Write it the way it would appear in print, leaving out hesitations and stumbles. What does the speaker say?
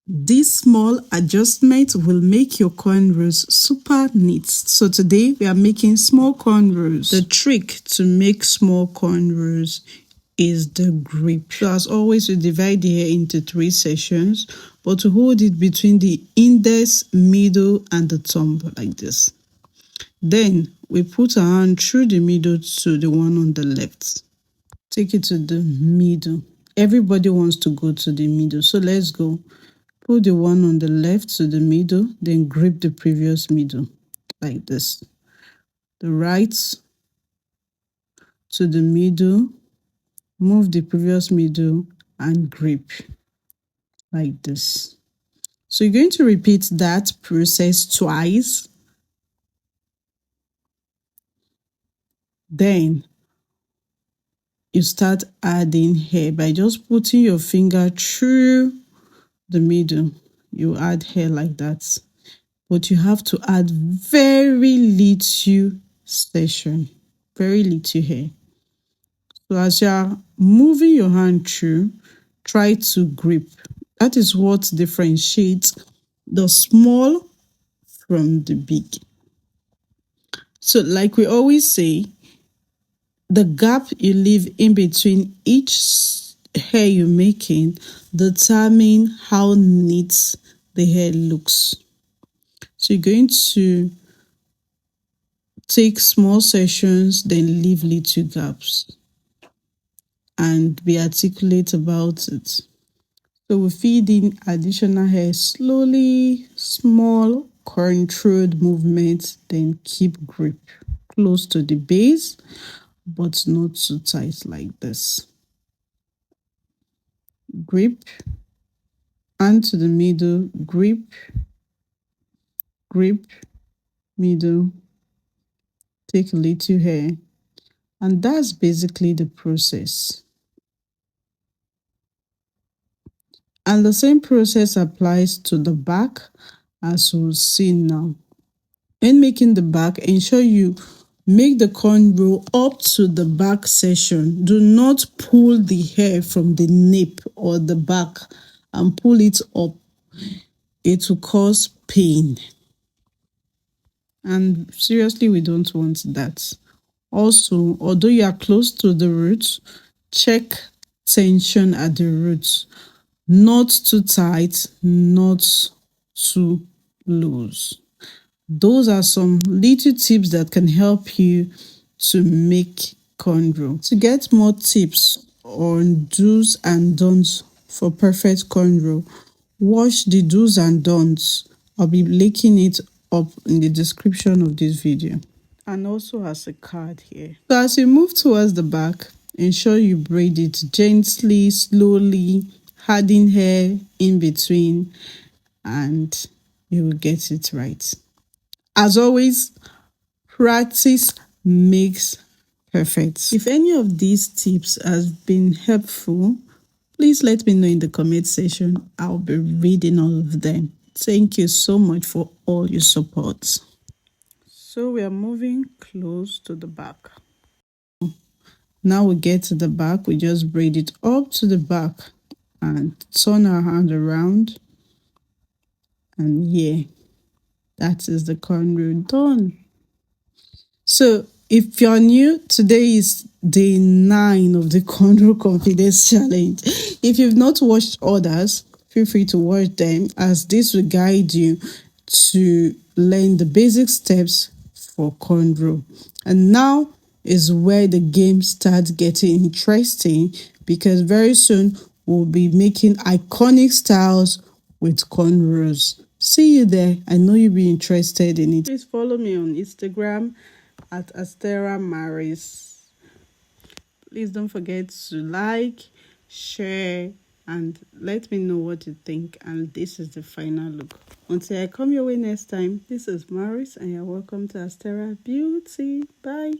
This small adjustment will make your cornrows super neat. So today we are making small cornrows. The trick to make small cornrows is the grip. So as always, we divide the hair into 3 sections, but to hold it between the index, middle, and the thumb like this. Then we put our hand through the middle to the one on the left. Take it to the middle. Everybody wants to go to the middle, so let's go. Put the one on the left to the middle, then grip the previous middle like this. The right to the middle, move the previous middle and grip like this. So you're going to repeat that process twice. Then you start adding hair by just putting your finger through the middle. You add hair like that, but you have to add very little section, very little hair. So as you're moving your hand through, try to grip. That is what differentiates the small from the big. So like we always say, the gap you leave in between each hair you're making determine how neat the hair looks. So you're going to take small sections, then leave little gaps and be articulate about it. So we feed in additional hair slowly, small controlled movements, then keep grip close to the base, but not too tight like this. Grip, hand to the middle, grip, grip, middle, take a little hair, and that's basically the process. And the same process applies to the back, as we'll see now. When making the back, ensure you make the cornrow up to the back section. Do not pull the hair from the nape or the back and pull it up. It will cause pain. And seriously, we don't want that. Also, although you are close to the roots, check tension at the roots. Not too tight, not too loose. Those are some little tips that can help you to make cornrow. To get more tips on do's and don'ts for perfect cornrow, watch the do's and don'ts. I'll be linking it up in the description of this video, and also as a card here. So as you move towards the back, ensure you braid it gently, slowly, adding hair in between, and you will get it right. As always, practice makes perfect. If any of these tips has been helpful, please let me know in the comment section. I'll be reading all of them. Thank you so much for all your support. So we are moving close to the back. Now we get to the back, we just braid it up to the back and turn our hand around. And yeah, that is the cornrow done. So if you're new, today is day 9 of the Cornrow Confidence Challenge. If you've not watched others, feel free to watch them, as this will guide you to learn the basic steps for cornrow. And now is where the game starts getting interesting, because very soon we'll be making iconic styles with cornrows. See you there. I know you'll be interested in it. Please follow me on Instagram at Astera Maris. Please don't forget to like, share, and let me know what you think. And this is the final look. Until I come your way next time, this is Maris, and you're welcome to Astera Beauty. Bye.